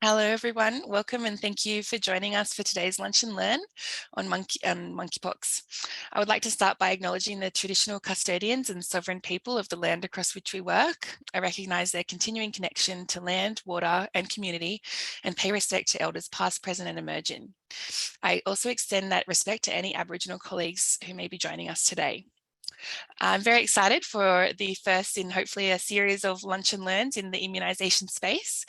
Hello everyone, welcome and thank you for joining us for today's Lunch and Learn on monkeypox. I would like to start by acknowledging the traditional custodians and sovereign people of the land across which we work. I recognise their continuing connection to land, water and community and pay respect to elders past, present and emerging. I also extend that respect to any Aboriginal colleagues who may be joining us today. I'm very excited for the first in hopefully a series of lunch and learns in the immunisation space.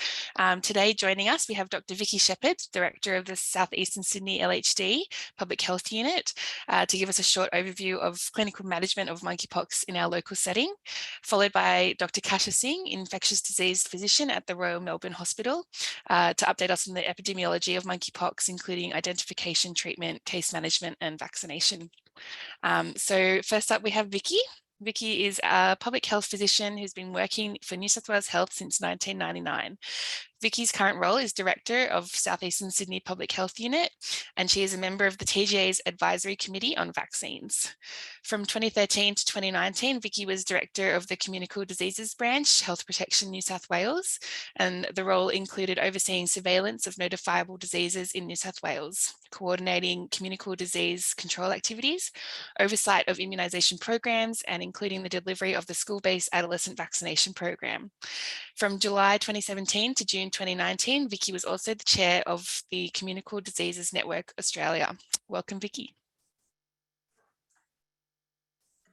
Today joining us we have Dr. Vicky Sheppeard, Director of the South Eastern Sydney LHD Public Health Unit, to give us a short overview of clinical management of monkeypox in our local setting, followed by Dr. Kasha Singh, Infectious Disease Physician at the Royal Melbourne Hospital, to update us on the epidemiology of monkeypox, including identification, treatment, case management and vaccination. So first up we have Vicky. Vicky is a public health physician who's been working for New South Wales Health since 1999. Vicky's current role is Director of South Eastern Sydney Public Health Unit, and she is a member of the TGA's Advisory Committee on Vaccines. From 2013 to 2019, Vicky was Director of the Communicable Diseases Branch, Health Protection New South Wales, and the role included overseeing surveillance of notifiable diseases in New South Wales, coordinating communicable disease control activities, oversight of immunisation programs, and including the delivery of the school-based adolescent vaccination program. From July 2017 to June 2019, Vicky was also the chair of the Communicable Diseases Network Australia. Welcome, Vicky.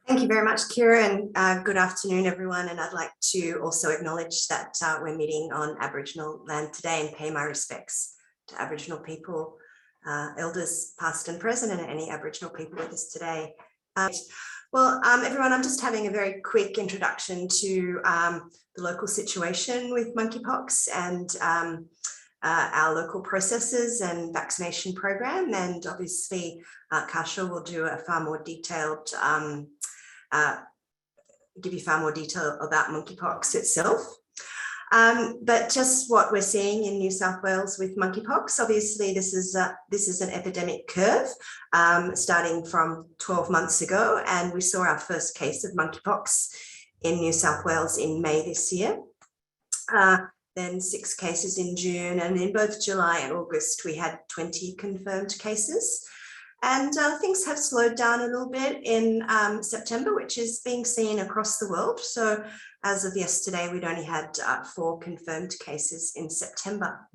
Thank you very much, Kira, and good afternoon, everyone. And I'd like to also acknowledge that we're meeting on Aboriginal land today and pay my respects to Aboriginal people, elders past and present, and any Aboriginal people with us today. Everyone, I'm just having a very quick introduction to the local situation with monkeypox and our local processes and vaccination program. And obviously, Kasha will do a far more detailed, give you far more detail about monkeypox itself. But just what we're seeing in New South Wales with monkeypox, obviously this is an epidemic curve starting from 12 months ago, and we saw our first case of monkeypox in New South Wales in May this year. Then 6 cases in June, and in both July and August we had 20 confirmed cases. And things have slowed down a little bit in September, which is being seen across the world. So as of yesterday, we'd only had 4 confirmed cases in September.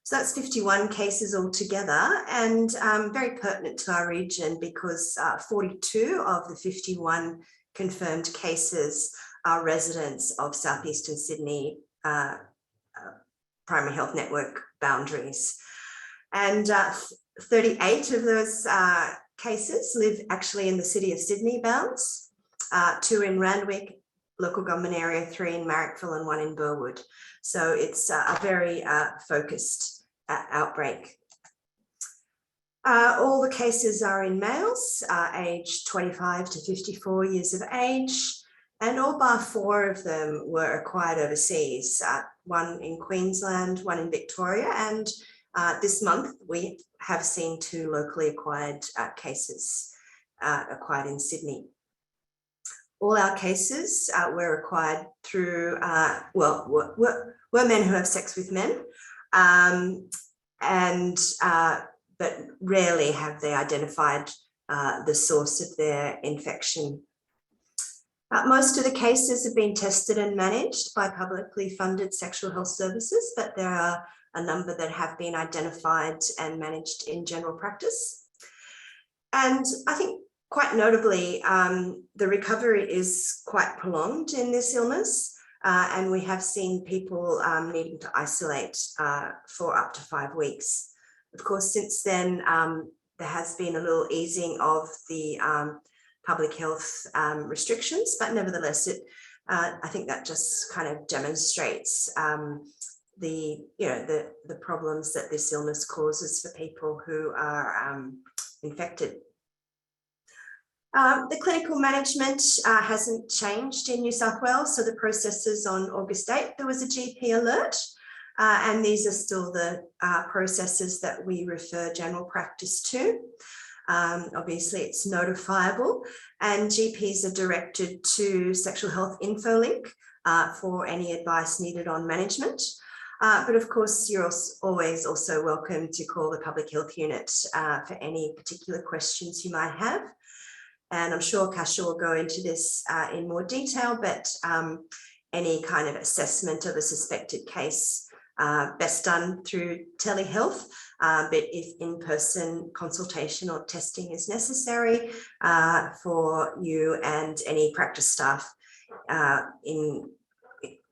So that's 51 cases altogether, and very pertinent to our region because 42 of the 51 confirmed cases are residents of South Eastern Sydney Primary Health Network boundaries. And 38 of those cases live actually in the City of Sydney bounds, 2 in Randwick, local government area, 3 in Marrickville and 1 in Burwood. So it's a very focused outbreak. All the cases are in males, aged 25 to 54 years of age, and all bar 4 of them were acquired overseas, 1 in Queensland, 1 in Victoria, and this month we have seen 2 locally acquired cases acquired in Sydney. All our cases were acquired through, were men who have sex with men, but rarely have they identified the source of their infection. Most of the cases have been tested and managed by publicly funded sexual health services, but there are a number that have been identified and managed in general practice. And I think quite notably, the recovery is quite prolonged in this illness, and we have seen people needing to isolate for up to 5 weeks. Of course, since then, there has been a little easing of the public health restrictions, but nevertheless, I think that just kind of demonstrates the problems that this illness causes for people who are infected. The clinical management hasn't changed in New South Wales. So the processes on August 8th, there was a GP alert, and these are still the processes that we refer general practice to. Obviously, it's notifiable, and GPs are directed to Sexual Health Info Link for any advice needed on management. But of course, you're always also welcome to call the Public Health Unit for any particular questions you might have. And I'm sure Kasha will go into this in more detail, but any kind of assessment of a suspected case best done through telehealth, but if in-person consultation or testing is necessary for you and any practice staff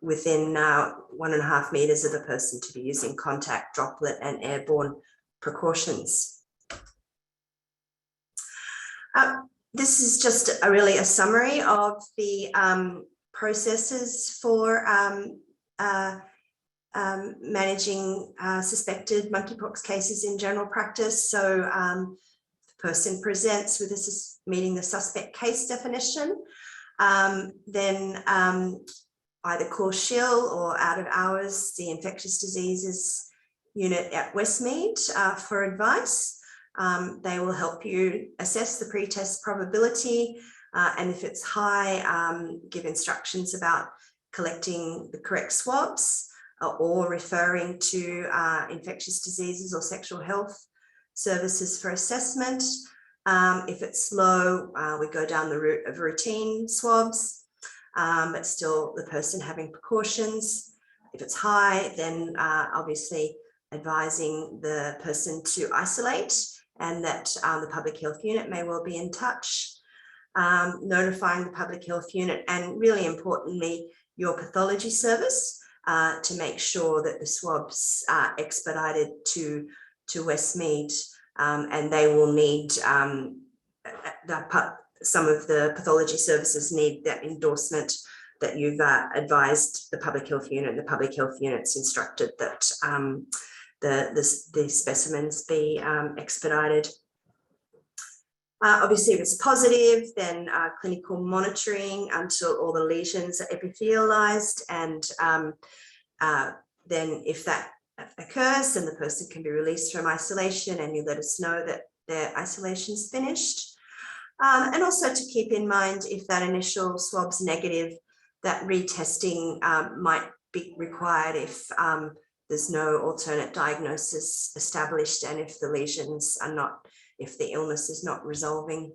within 1.5 meters of the person to be using contact, droplet and airborne precautions. This is just really a summary of the processes for managing suspected monkeypox cases in general practice. So the person presents with meeting the suspect case definition, then either call SHIL or out of hours the Infectious Diseases unit at Westmead for advice. They will help you assess the pre-test probability, and if it's high, give instructions about collecting the correct swabs or referring to infectious diseases or sexual health services for assessment. If it's low, we go down the route of routine swabs, but still the person having precautions. If it's high, then obviously advising the person to isolate, and that the public health unit may well be in touch, notifying the public health unit, and really importantly, your pathology service to make sure that the swabs are expedited to Westmead, and they will need, some of the pathology services need that endorsement that you've advised the public health unit. The public health unit's instructed that the specimens be expedited. Obviously, if it's positive, then clinical monitoring until all the lesions are epithelialized, and then if that occurs, then the person can be released from isolation, and you let us know that their isolation is finished. And also to keep in mind, if that initial swab's negative, that retesting might be required if there's no alternate diagnosis established, and if the lesions are not, if the illness is not resolving.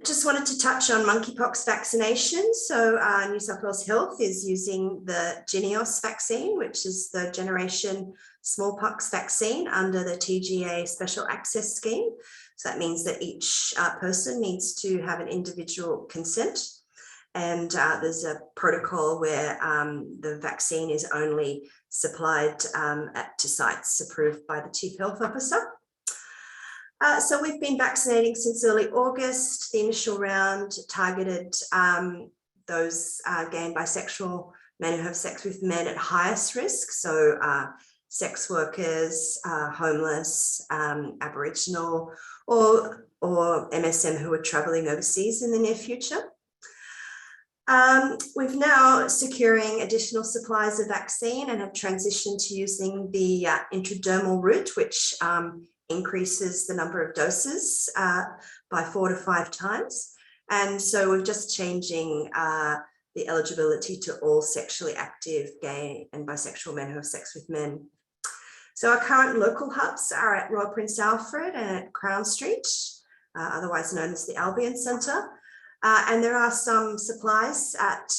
Just wanted to touch on monkeypox vaccination. So New South Wales Health is using the Jynneos vaccine, which is the generation smallpox vaccine under the TGA Special Access Scheme. So that means that each person needs to have an individual consent. And there's a protocol where the vaccine is only supplied to sites approved by the Chief Health Officer. So we've been vaccinating since early August. The initial round targeted those gay and bisexual men who have sex with men at highest risk. So sex workers, homeless, Aboriginal, or MSM who are travelling overseas in the near future. We've now securing additional supplies of vaccine and have transitioned to using the intradermal route, which increases the number of doses by 4 to 5 times. And so we're just changing the eligibility to all sexually active gay and bisexual men who have sex with men. So our current local hubs are at Royal Prince Alfred and at Crown Street, otherwise known as the Albion Centre. And there are some supplies at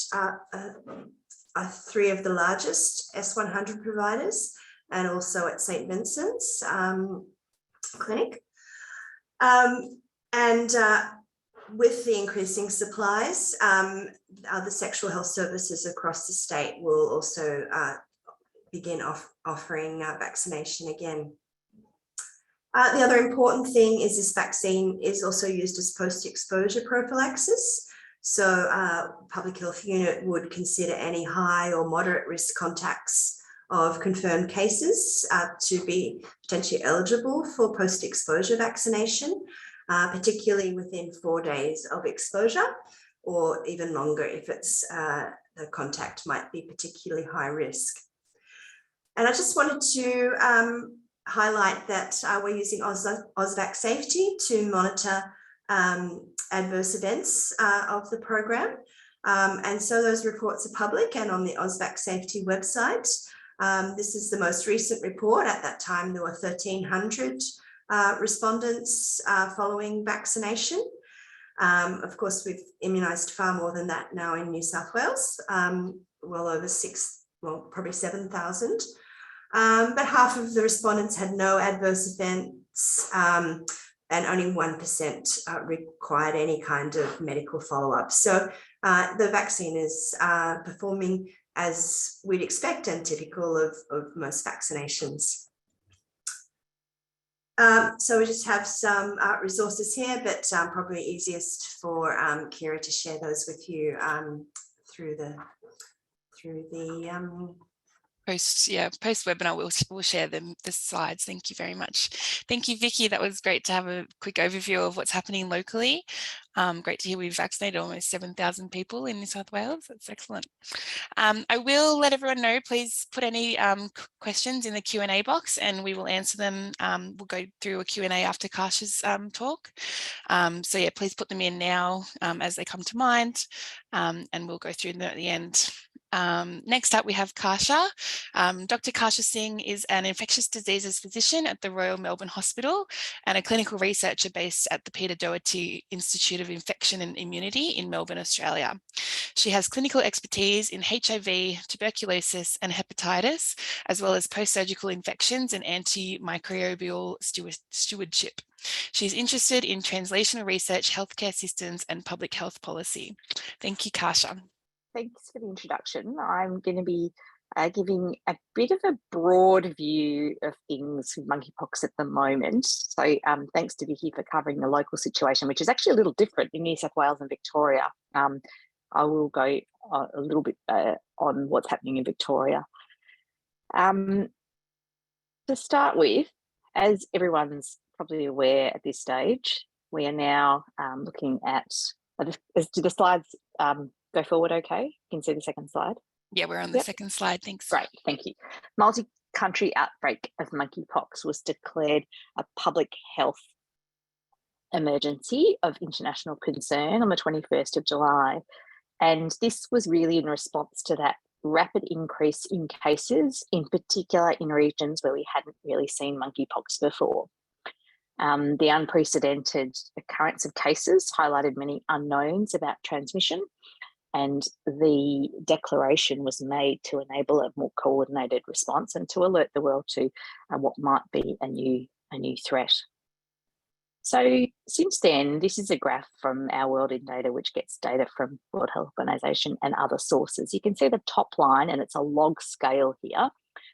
3 of the largest S100 providers, and also at St. Vincent's Clinic. With the increasing supplies, other sexual health services across the state will also begin offering vaccination again. The other important thing is this vaccine is also used as post-exposure prophylaxis. So public health unit would consider any high or moderate risk contacts of confirmed cases to be potentially eligible for post-exposure vaccination, particularly within 4 days of exposure, or even longer if it's the contact might be particularly high risk. And I just wanted to highlight that we're using Ausvac Safety to monitor adverse events of the program. And so those reports are public and on the AusVac Safety website. This is the most recent report. At that time, there were 1,300 respondents following vaccination. Of course, we've immunised far more than that now in New South Wales, well over probably 7,000. But half of the respondents had no adverse events, and only 1% required any kind of medical follow-up. So the vaccine is performing as we'd expect and typical of most vaccinations. So we just have some resources here, but probably easiest for Kira to share those with you through the post webinar. We'll share the slides. Thank you very much. Thank you, Vicky. That was great to have a quick overview of what's happening locally. Great to hear we've vaccinated almost 7,000 people in New South Wales. That's excellent. I will let everyone know, please put any questions in the Q&A box and we will answer them. We'll go through a Q&A after Kasha's talk. So yeah, please put them in now as they come to mind, and we'll go through them at the end. Next up, we have Kasha. Dr. Kasha Singh is an infectious diseases physician at the Royal Melbourne Hospital and a clinical researcher based at the Peter Doherty Institute of Infection and Immunity in Melbourne, Australia. She has clinical expertise in HIV, tuberculosis and hepatitis, as well as post-surgical infections and antimicrobial stewardship. She's interested in translational research, healthcare systems and public health policy. Thank you, Kasha. Thanks for the introduction. I'm going to be giving a bit of a broad view of things with monkeypox at the moment. So thanks to Vicky for covering the local situation, which is actually a little different in New South Wales and Victoria. I will go a little bit on what's happening in Victoria. To start with, as everyone's probably aware at this stage, we are now looking at, do the slides go forward okay? You can see the second slide. Yeah, we're on the second slide, thanks. Great, thank you. Multi-country outbreak of monkeypox was declared a public health emergency of international concern on the 21st of July. And this was really in response to that rapid increase in cases, in particular in regions where we hadn't really seen monkeypox before. The unprecedented occurrence of cases highlighted many unknowns about transmission, and the declaration was made to enable a more coordinated response and to alert the world to what might be a new threat. So since then, this is a graph from our World in Data, which gets data from World Health Organization and other sources. You can see the top line, and it's a log scale here,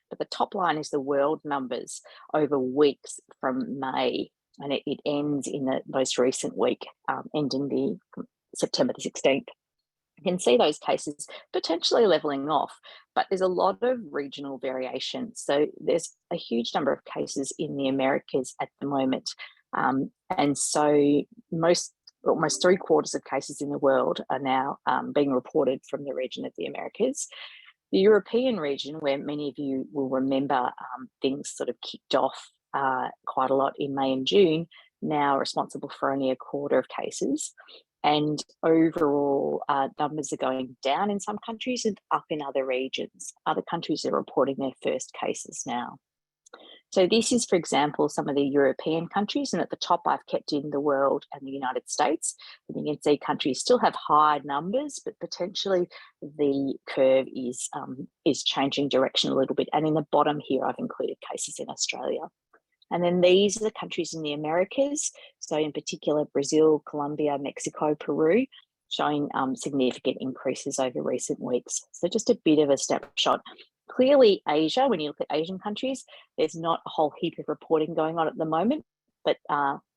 but the top line is the world numbers over weeks from May, and it ends in the most recent week, ending the September the 16th. You can see those cases potentially levelling off, but there's a lot of regional variation. So there's a huge number of cases in the Americas at the moment. And so almost 3/4 of cases in the world are now being reported from the region of the Americas. The European region, where many of you will remember things sort of kicked off quite a lot in May and June, now responsible for only 1/4 of cases. And overall numbers are going down in some countries and up in other regions. Other countries are reporting their first cases now. So this is, for example, some of the European countries, and at the top I've kept in the world and the United States. And you can see countries still have high numbers, but potentially the curve is changing direction a little bit. And in the bottom here, I've included cases in Australia. And then these are the countries in the Americas. So in particular, Brazil, Colombia, Mexico, Peru, showing significant increases over recent weeks. So just a bit of a snapshot. Clearly, Asia, when you look at Asian countries, there's not a whole heap of reporting going on at the moment, but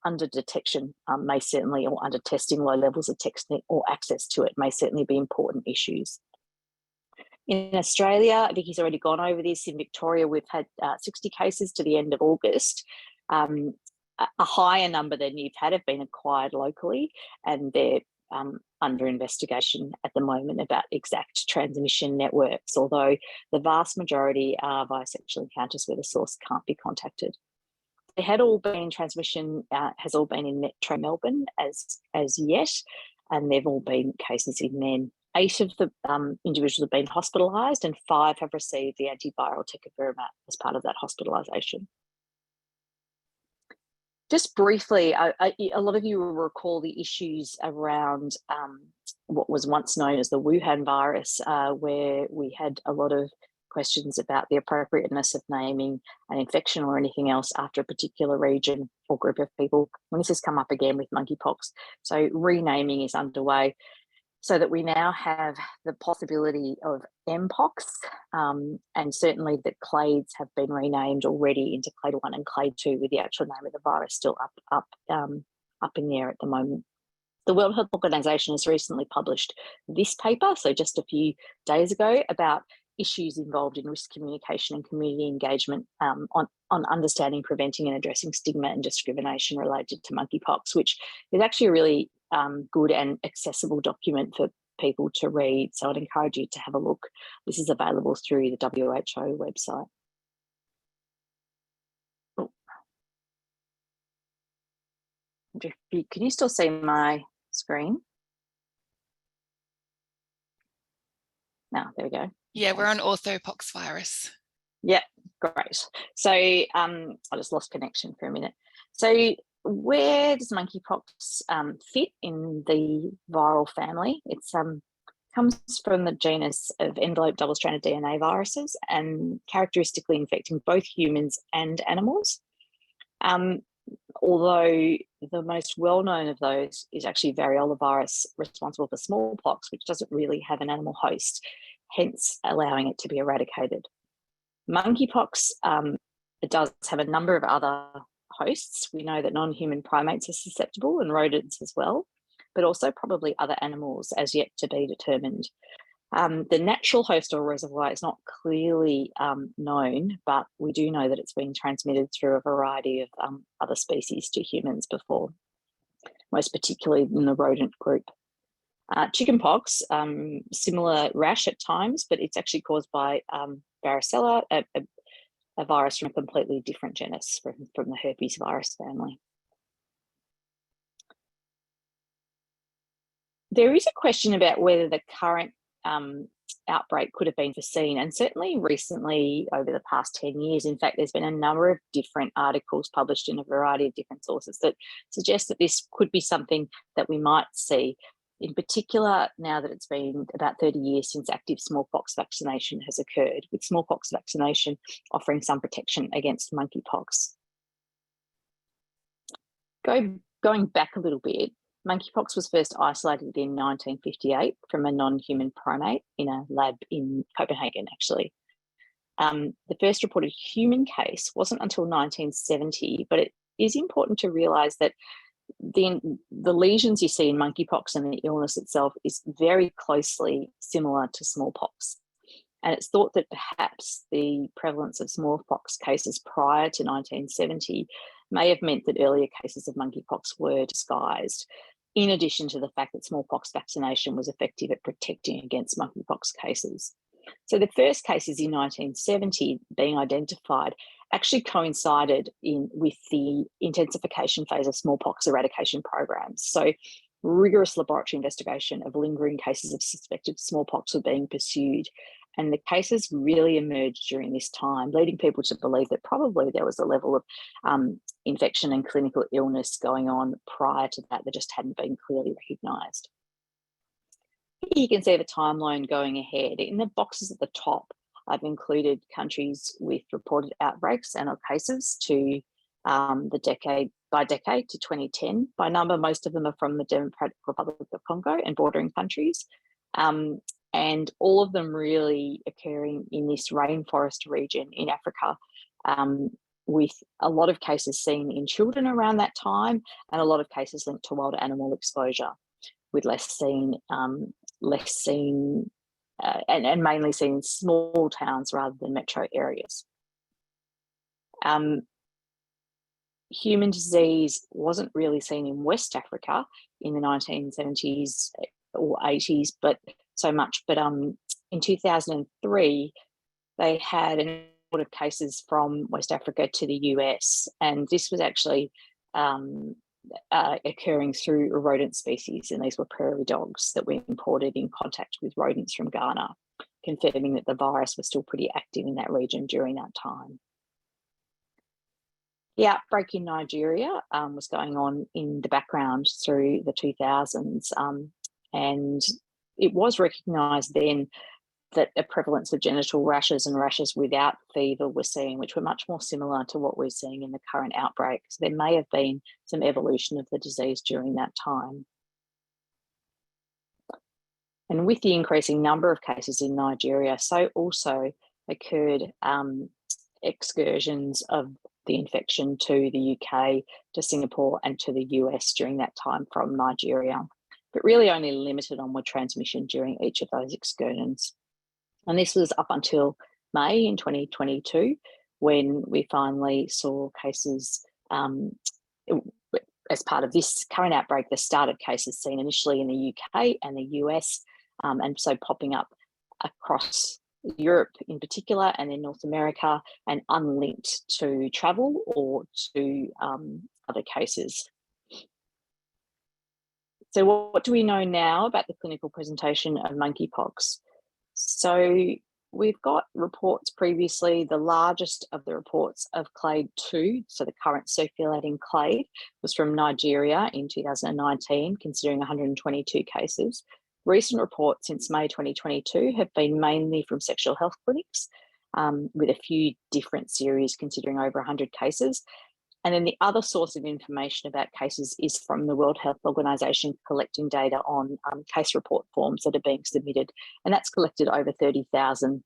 under detection may certainly, or under testing, low levels of testing or access to it may certainly be important issues. In Australia, Vicky's already gone over this. In Victoria, we've had 60 cases to the end of August. A higher number than you've had have been acquired locally, and they're under investigation at the moment about exact transmission networks, although the vast majority are via sexual encounters where the source can't be contacted. They had all been transmission, has all been in Metro Melbourne as yet, and they've all been cases in men 8 of the individuals have been hospitalised and 5 have received the antiviral tecovirimat as part of that hospitalisation. Just briefly, a lot of you will recall the issues around what was once known as the Wuhan virus, where we had a lot of questions about the appropriateness of naming an infection or anything else after a particular region or group of people. And this has come up again with monkeypox. So renaming is underway so that we now have the possibility of Mpox, and certainly that clades have been renamed already into clade 1 and clade 2, with the actual name of the virus still up in the air at the moment. The World Health Organization has recently published this paper, so just a few days ago, about issues involved in risk communication and community engagement on understanding, preventing and addressing stigma and discrimination related to monkeypox, which is actually a really good and accessible document for people to read. So I'd encourage you to have a look. This is available through the WHO website. Oh. Can you still see my screen? No, there we go. Yeah, we're on orthopox virus. Yeah, great. So I just lost connection for a minute. So where does monkeypox fit in the viral family? It comes from the genus of enveloped double-stranded DNA viruses and characteristically infecting both humans and animals. Although the most well-known of those is actually variola virus, responsible for smallpox, which doesn't really have an animal host, hence allowing it to be eradicated. Monkeypox it does have a number of other hosts. We know that non-human primates are susceptible and rodents as well, but also probably other animals as yet to be determined. The natural host or reservoir is not clearly known, but we do know that it's been transmitted through a variety of other species to humans before, most particularly in the rodent group. Chickenpox, similar rash at times, but it's actually caused by varicella, a virus from a completely different genus from the herpes virus family. There is a question about whether the current outbreak could have been foreseen, and certainly recently over the past 10 years, in fact, there's been a number of different articles published in a variety of different sources that suggest that this could be something that we might see, in particular now that it's been about 30 years since active smallpox vaccination has occurred, with smallpox vaccination offering some protection against monkeypox. Going back a little bit, monkeypox was first isolated in 1958 from a non-human primate in a lab in Copenhagen, actually. The first reported human case wasn't until 1970, but it is important to realise that the lesions you see in monkeypox and the illness itself is very closely similar to smallpox. And it's thought that perhaps the prevalence of smallpox cases prior to 1970 may have meant that earlier cases of monkeypox were disguised, in addition to the fact that smallpox vaccination was effective at protecting against monkeypox cases. So the first cases in 1970 being identified actually coincided with the intensification phase of smallpox eradication programs. So rigorous laboratory investigation of lingering cases of suspected smallpox were being pursued. And the cases really emerged during this time, leading people to believe that probably there was a level of infection and clinical illness going on prior to that just hadn't been clearly recognised. Here you can see the timeline going ahead. In the boxes at the top, I've included countries with reported outbreaks and or cases to the decade by decade to 2010. By number, most of them are from the Democratic Republic of Congo and bordering countries. And all of them really occurring in this rainforest region in Africa, with a lot of cases seen in children around that time and a lot of cases linked to wild animal exposure, with less seen and mainly seen in small towns rather than metro areas. Human disease wasn't really seen in West Africa in the 1970s or 80s, but in 2003, they had an lot of cases from West Africa to the US, and this was actually occurring through a rodent species, and these were prairie dogs that were imported in contact with rodents from Ghana, confirming that the virus was still pretty active in that region during that time. The outbreak in Nigeria was going on in the background through the 2000s, and it was recognised then that a prevalence of genital rashes and rashes without fever were seen, which were much more similar to what we're seeing in the current outbreak. So there may have been some evolution of the disease during that time. And with the increasing number of cases in Nigeria, so also occurred excursions of the infection to the UK, to Singapore and to the US during that time from Nigeria, but really only limited onward transmission during each of those excursions. And this was up until May in 2022, when we finally saw cases as part of this current outbreak, the start of cases seen initially in the UK and the US, and so popping up across Europe in particular, and then North America, and unlinked to travel or to other cases. So what do we know now about the clinical presentation of monkeypox? So we've got reports previously. The largest of the reports of clade 2, so the current circulating clade, was from Nigeria in 2019, considering 122 cases. Recent reports since May 2022 have been mainly from sexual health clinics, with a few different series considering over 100 cases. And then the other source of information about cases is from the World Health Organization collecting data on case report forms that are being submitted. And that's collected over 30,000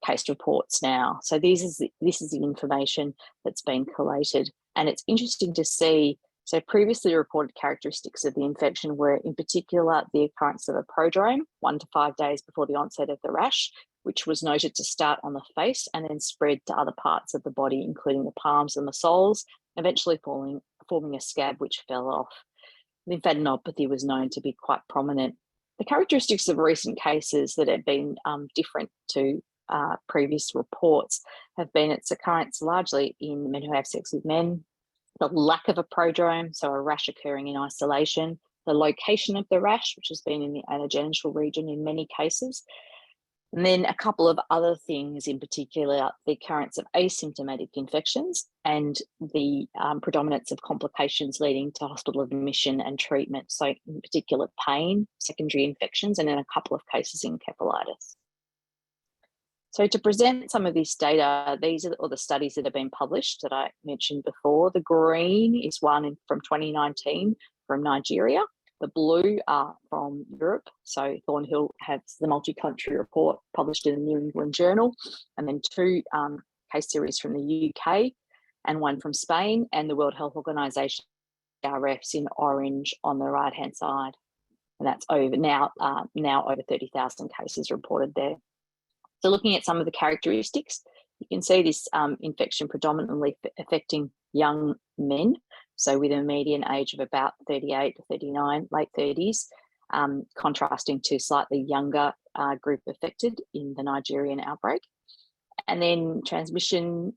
case reports now. So this is the information that's been collated. And it's interesting to see, so previously reported characteristics of the infection were in particular the occurrence of a prodrome 1 to 5 days before the onset of the rash, which was noted to start on the face and then spread to other parts of the body, including the palms and the soles, eventually forming a scab which fell off. Lymphadenopathy was known to be quite prominent. The characteristics of recent cases that have been different to previous reports have been its occurrence largely in men who have sex with men, the lack of a prodrome, so a rash occurring in isolation, the location of the rash, which has been in the anogenital region in many cases, and then a couple of other things, in particular, the occurrence of asymptomatic infections and the predominance of complications leading to hospital admission and treatment. So in particular, pain, secondary infections, and then a couple of cases in encephalitis. So to present some of this data, these are all the studies that have been published that I mentioned before. The green is one from 2019 from Nigeria. The blue are from Europe. So Thornhill has the multi-country report published in the New England Journal, and then 2 case series from the UK and 1 from Spain, and the World Health Organization RFs in orange on the right-hand side. And that's over now over 30,000 cases reported there. So looking at some of the characteristics, you can see this infection predominantly affecting young men, so with a median age of about 38 to 39, late 30s, contrasting to slightly younger group affected in the Nigerian outbreak. And then transmission,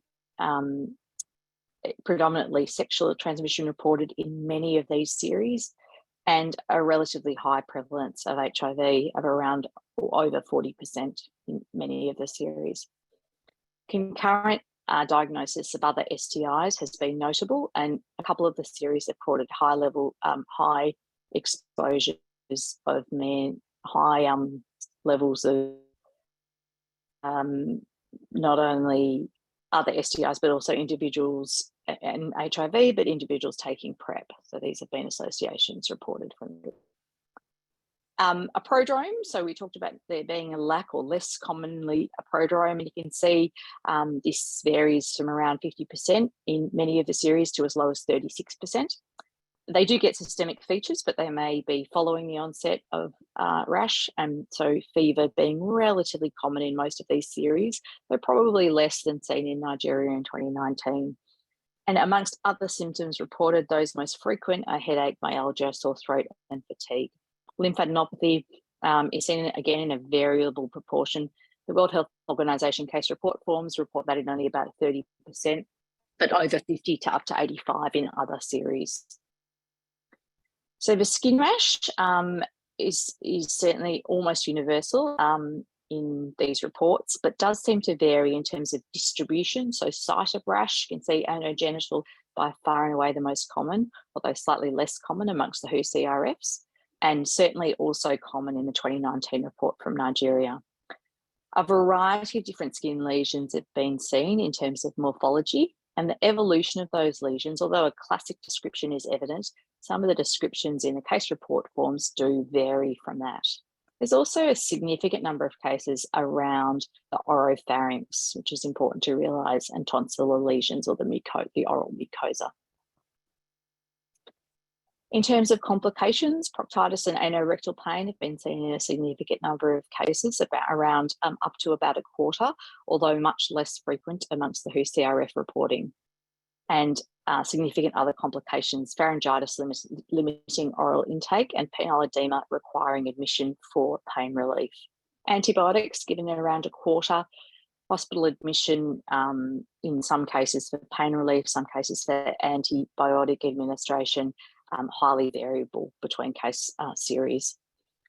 predominantly sexual transmission reported in many of these series, and a relatively high prevalence of HIV of around over 40% in many of the series. Concurrent diagnosis of other STIs has been notable, and a couple of the series have reported high exposures of men, high levels of not only other STIs, but also individuals and HIV, but individuals taking PrEP. So these have been associations reported from a prodrome. So we talked about there being a lack or less commonly a prodrome, and you can see this varies from around 50% in many of the series to as low as 36%. They do get systemic features, but they may be following the onset of rash, and so fever being relatively common in most of these series, but probably less than seen in Nigeria in 2019. And amongst other symptoms reported, those most frequent are headache, myalgia, sore throat, and fatigue. Lymphadenopathy is seen again in a variable proportion. The World Health Organization case report forms report that in only about 30%, but over 50 to up to 85 in other series. So the skin rash is certainly almost universal in these reports, but does seem to vary in terms of distribution. So site of rash, you can see anogenital by far and away the most common, although slightly less common amongst the WHO CRFs, and certainly also common in the 2019 report from Nigeria. A variety of different skin lesions have been seen in terms of morphology, and the evolution of those lesions, although a classic description is evident, some of the descriptions in the case report forms do vary from that. There's also a significant number of cases around the oropharynx, which is important to realise, and tonsillar lesions or the oral mucosa. In terms of complications, proctitis and anorectal pain have been seen in a significant number of cases, around up to about a quarter, although much less frequent amongst the WHO CRF reporting. And significant other complications, pharyngitis limiting oral intake, and penile edema requiring admission for pain relief. Antibiotics given in around a quarter, hospital admission in some cases for pain relief, some cases for antibiotic administration, highly variable between case series.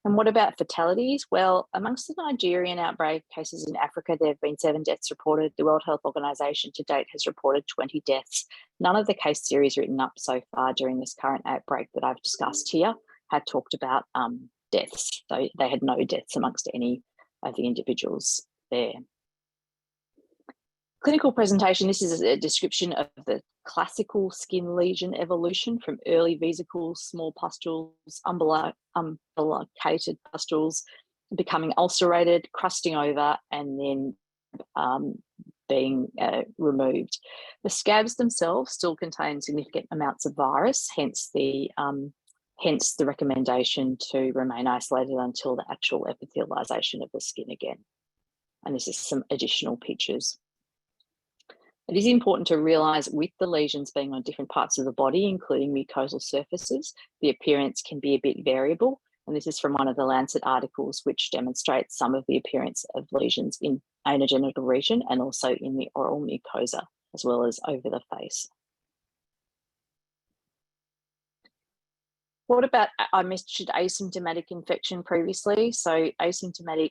And what about fatalities? Well, amongst the Nigerian outbreak cases in Africa, there have been 7 deaths reported. The World Health Organization to date has reported 20 deaths. None of the case series written up so far during this current outbreak that I've discussed here had talked about deaths. So they had no deaths amongst any of the individuals there. Clinical presentation, this is a description of the classical skin lesion evolution from early vesicles, small pustules, umbilicated pustules, becoming ulcerated, crusting over, and then being removed. The scabs themselves still contain significant amounts of virus, hence the recommendation to remain isolated until the actual epithelialization of the skin again. And this is some additional pictures. It is important to realise with the lesions being on different parts of the body, including mucosal surfaces, the appearance can be a bit variable. And this is from one of the Lancet articles, which demonstrates some of the appearance of lesions in anogenital region and also in the oral mucosa, as well as over the face. What about, I mentioned asymptomatic infection previously. So asymptomatic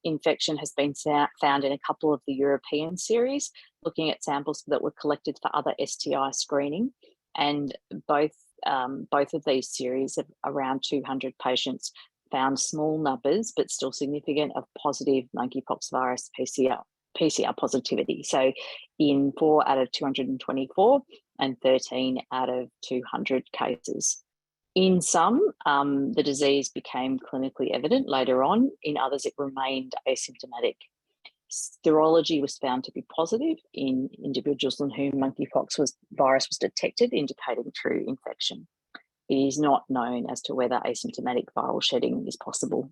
infection has been found in a couple of the European series, looking at samples that were collected for other STI screening. And both of these series of around 200 patients found small numbers, but still significant, of positive monkeypox virus PCR positivity. So in 4 out of 224 and 13 out of 200 cases. In some, the disease became clinically evident later on. In others, it remained asymptomatic. Serology was found to be positive in individuals in whom monkeypox virus was detected, indicating true infection. It is not known as to whether asymptomatic viral shedding is possible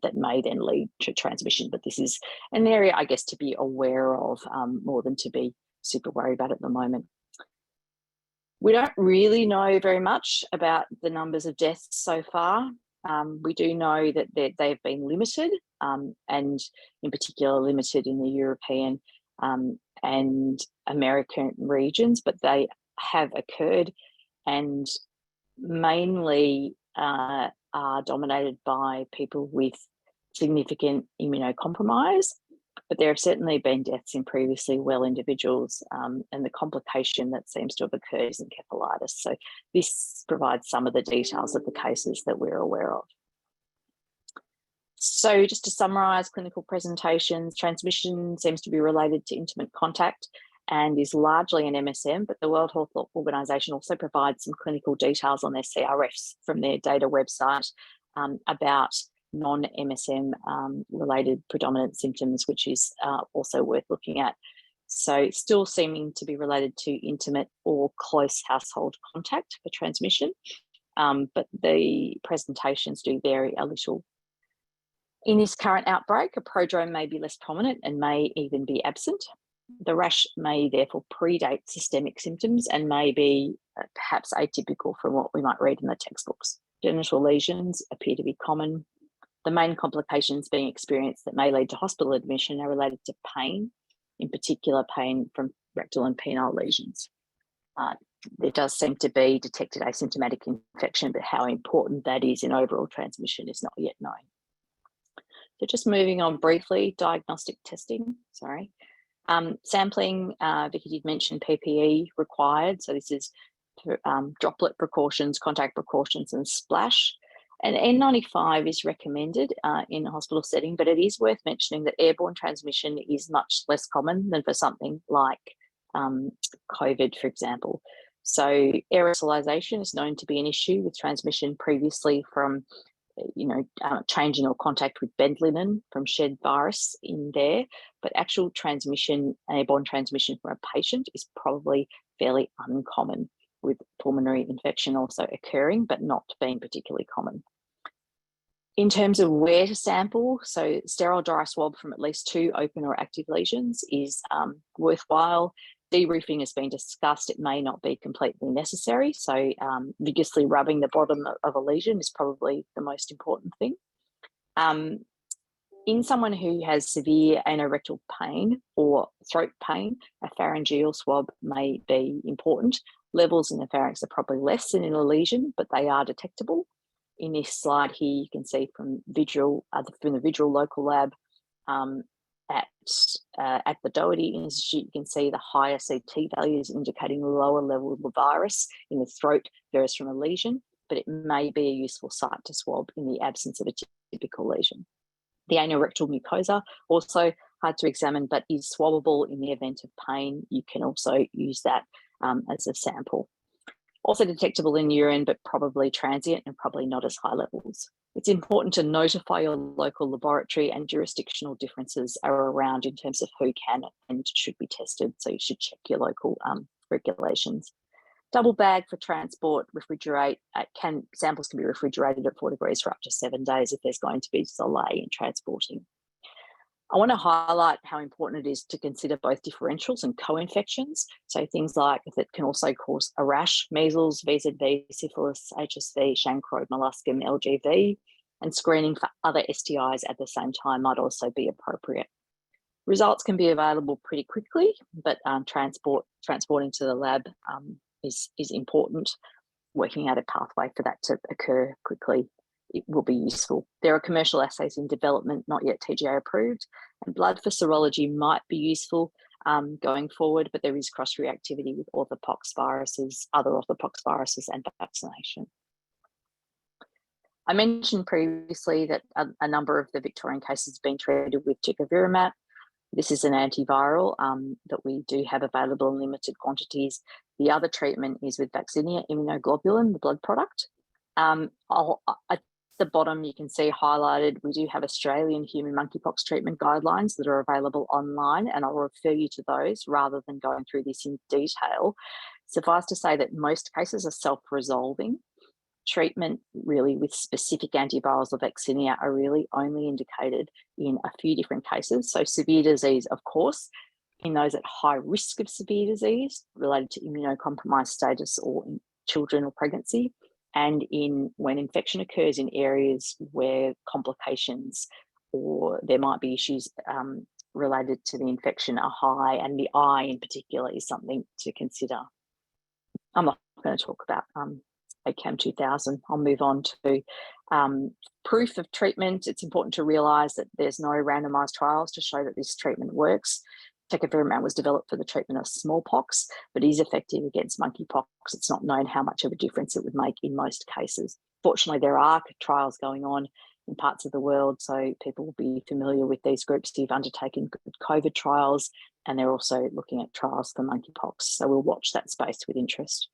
that may then lead to transmission, but this is an area, I guess, to be aware of more than to be super worried about at the moment. We don't really know very much about the numbers of deaths so far. We do know that they've been limited, and in particular limited in the European and American regions, but they have occurred and mainly are dominated by people with significant immunocompromise. But there have certainly been deaths in previously well individuals, and the complication that seems to have occurred is encephalitis. So this provides some of the details of the cases that we're aware of. So just to summarise clinical presentations, transmission seems to be related to intimate contact and is largely an MSM, but the World Health Organization also provides some clinical details on their CRFs from their data website about non-MSM related predominant symptoms, which is also worth looking at. So still seeming to be related to intimate or close household contact for transmission, but the presentations do vary a little. In this current outbreak, a prodrome may be less prominent and may even be absent. The rash may therefore predate systemic symptoms and may be perhaps atypical from what we might read in the textbooks. Genital lesions appear to be common. The main complications being experienced that may lead to hospital admission are related to pain in particular pain from rectal and penile lesions. There does seem to be detected asymptomatic infection, but how important that is in overall transmission is not yet known. So just moving on briefly, diagnostic testing, sampling, Vicky did mention PPE required. So this is droplet precautions, contact precautions and splash. And N95 is recommended in a hospital setting, but it is worth mentioning that airborne transmission is much less common than for something like COVID, for example. So aerosolization is known to be an issue with transmission previously from, changing or contact with bed linen from shed virus in there, but actual transmission, airborne transmission from a patient is probably fairly uncommon, with pulmonary infection also occurring, but not being particularly common. In terms of where to sample, so sterile dry swab from at least 2 open or active lesions is worthwhile. Deroofing has been discussed. It may not be completely necessary. So vigorously rubbing the bottom of a lesion is probably the most important thing. In someone who has severe anorectal pain or throat pain, a pharyngeal swab may be important. Levels in the pharynx are probably less than in a lesion, but they are detectable. In this slide here, you can see from the Vigil local lab at the Doherty Institute, you can see the higher CT values indicating lower levels of virus in the throat versus from a lesion, but it may be a useful site to swab in the absence of a typical lesion. The anorectal mucosa, also hard to examine, but is swabbable in the event of pain. You can also use that as a sample. Also detectable in urine, but probably transient and probably not as high levels. It's important to notify your local laboratory, and jurisdictional differences are around in terms of who can and should be tested. So you should check your local regulations. Double bag for transport, refrigerate. Samples can be refrigerated at 4 degrees for up to 7 days if there's going to be delay in transporting. I want to highlight how important it is to consider both differentials and co-infections. So things like that can also cause a rash, measles, VZV, syphilis, HSV, chancroid, molluscum, LGV, and screening for other STIs at the same time might also be appropriate. Results can be available pretty quickly, but transporting to the lab is important. Working out a pathway for that to occur quickly, it will be useful. There are commercial assays in development, not yet TGA approved, and blood for serology might be useful going forward, but there is cross-reactivity with orthopox viruses, other orthopox viruses, and vaccination. I mentioned previously that a number of the Victorian cases have been treated with tecovirimat. This is an antiviral that we do have available in limited quantities. The other treatment is with vaccinia immunoglobulin, the blood product. At the bottom, you can see highlighted, we do have Australian human monkeypox treatment guidelines that are available online, and I'll refer you to those rather than going through this in detail. Suffice to say that most cases are self-resolving. Treatment really with specific antivirals or vaccinia are really only indicated in a few different cases. So severe disease, of course, in those at high risk of severe disease related to immunocompromised status or in children or pregnancy, and when infection occurs in areas where complications or there might be issues related to the infection are high, and the eye in particular is something to consider. I'm not going to talk about ACAM 2000. I'll move on to proof of treatment. It's important to realise that there's no randomised trials to show that this treatment works. Tecovirimat was developed for the treatment of smallpox, but is effective against monkeypox. It's not known how much of a difference it would make in most cases. Fortunately, there are trials going on in parts of the world, so people will be familiar with these groups who've undertaken good COVID trials, and they're also looking at trials for monkeypox. So we'll watch that space with interest.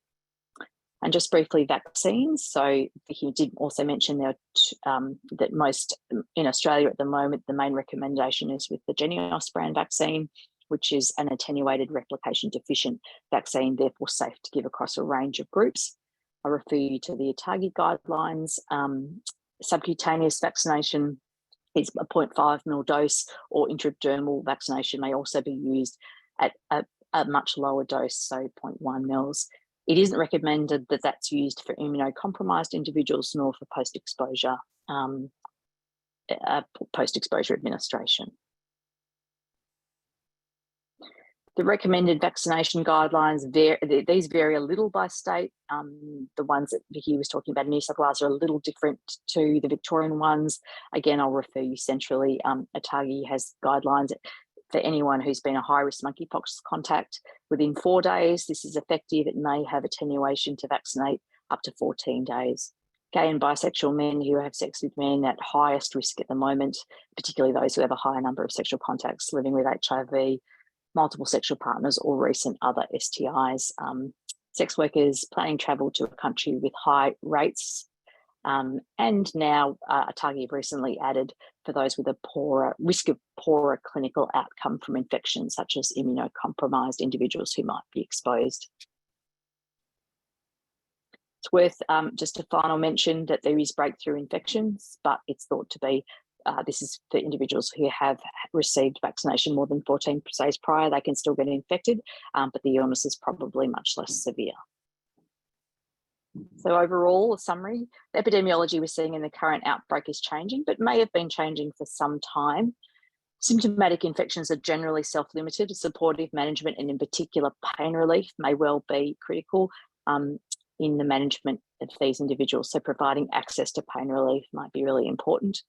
And just briefly, vaccines. So he did also mention that most in Australia at the moment, the main recommendation is with the Genios brand vaccine, which is an attenuated replication deficient vaccine, therefore safe to give across a range of groups. I refer you to the ATAGI guidelines. Subcutaneous vaccination is a 0.5 ml dose, or intradermal vaccination may also be used at a much lower dose, so 0.1 mils. It isn't recommended that that's used for immunocompromised individuals nor for post-exposure administration. The recommended vaccination guidelines these vary a little by state. The ones that Vicky was talking about in New South Wales are a little different to the Victorian ones. Again, I'll refer you centrally. ATAGI has guidelines for anyone who's been a high-risk monkeypox contact within 4 days. This is effective. It may have attenuation to vaccinate up to 14 days. Gay and bisexual men who have sex with men at highest risk at the moment, particularly those who have a higher number of sexual contacts living with HIV, multiple sexual partners or recent other STIs, sex workers planning travel to a country with high rates, and now ATAGI have recently added for those with a risk of poorer clinical outcome from infections, such as immunocompromised individuals who might be exposed. It's worth just a final mention that there is breakthrough infections, but it's thought to be this is for individuals who have received vaccination more than 14 days prior. They can still get infected, but the illness is probably much less severe. So overall, a summary, the epidemiology we're seeing in the current outbreak is changing, but may have been changing for some time. Symptomatic infections are generally self-limited. Supportive management and in particular pain relief may well be critical in the management of these individuals. So providing access to pain relief might be really important.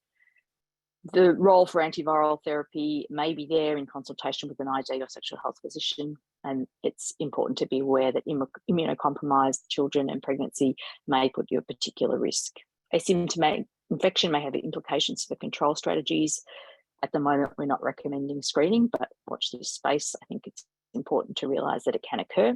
The role for antiviral therapy may be there in consultation with an ID or sexual health physician, and it's important to be aware that immunocompromised children and pregnancy may put you at particular risk. Asymptomatic infection may have implications for control strategies. At the moment, we're not recommending screening, but watch this space. I think it's important to realise that it can occur.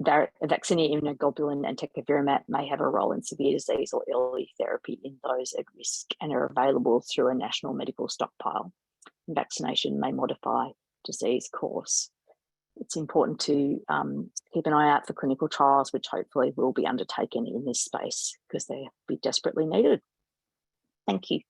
Vaccinia, immunoglobulin and tecovirimat may have a role in severe disease or early therapy in those at risk and are available through a national medical stockpile. Vaccination may modify disease course. It's important to keep an eye out for clinical trials, which hopefully will be undertaken in this space because they'll be desperately needed. Thank you.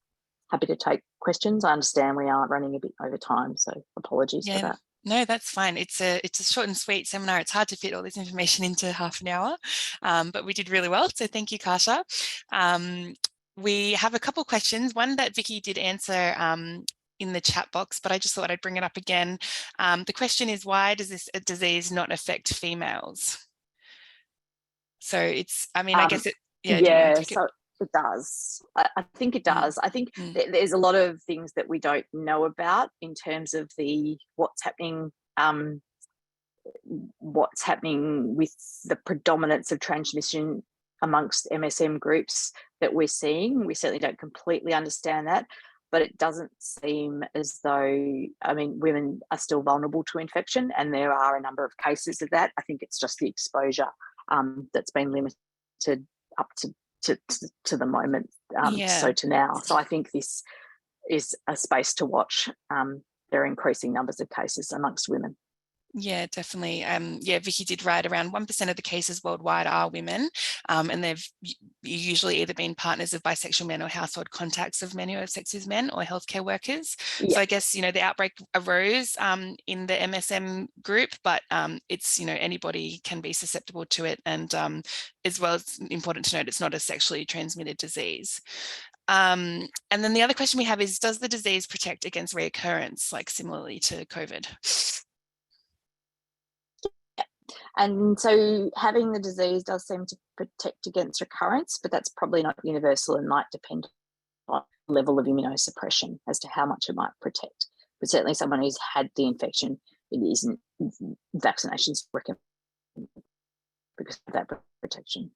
Happy to take questions. I understand we are running a bit over time, so apologies for that. No, that's fine. It's a short and sweet seminar. It's hard to fit all this information into half an hour, but we did really well. So thank you, Kasha. We have a couple of questions. One that Vicky did answer in the chat box, but I just thought I'd bring it up again. The question is, why does this disease not affect females? So it's, I mean, I guess it, it does. I think it does. I think there's a lot of things that we don't know about in terms of what's happening with the predominance of transmission amongst MSM groups that we're seeing. We certainly don't completely understand that, but it doesn't seem as though, I mean, women are still vulnerable to infection, and there are a number of cases of that. I think it's just the exposure that's been limited up to the moment, so to now. So I think this is a space to watch. There are increasing numbers of cases amongst women. Yeah, definitely. Vicky did write around 1% of the cases worldwide are women, and they've usually either been partners of bisexual men or household contacts of men who have sex with men or healthcare workers. Yeah. So I guess, the outbreak arose in the MSM group, but it's, anybody can be susceptible to it. And as well, it's important to note it's not a sexually transmitted disease. And then the other question we have is, does the disease protect against reoccurrence, like similarly to COVID? And so having the disease does seem to protect against recurrence, but that's probably not universal and might depend on the level of immunosuppression as to how much it might protect. But certainly someone who's had the infection, it isn't vaccinations recommended because of that protection.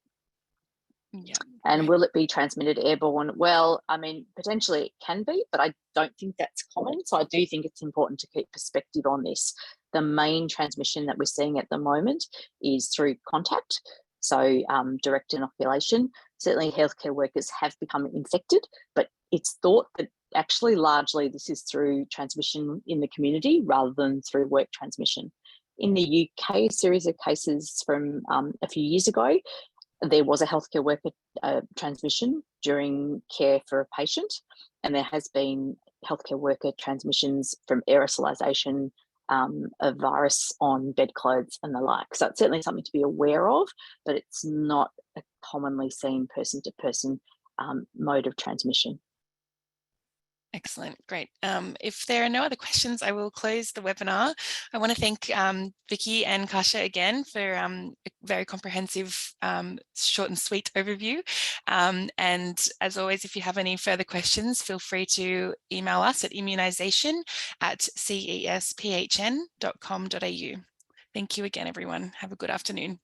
Yeah. And will it be transmitted airborne? Well, I mean, potentially it can be, but I don't think that's common. So I do think it's important to keep perspective on this. The main transmission that we're seeing at the moment is through contact, so direct inoculation. Certainly healthcare workers have become infected, but it's thought that actually largely this is through transmission in the community rather than through work transmission. In the UK, a series of cases from a few years ago, there was a healthcare worker transmission during care for a patient, and there has been healthcare worker transmissions from aerosolization of virus on bedclothes and the like. So it's certainly something to be aware of, but it's not a commonly seen person-to-person mode of transmission. Excellent, great. If there are no other questions, I will close the webinar. I want to thank Vicky and Kasha again for a very comprehensive, short and sweet overview. And as always, if you have any further questions, feel free to email us at immunisation@cesphn.com.au. Thank you again, everyone. Have a good afternoon.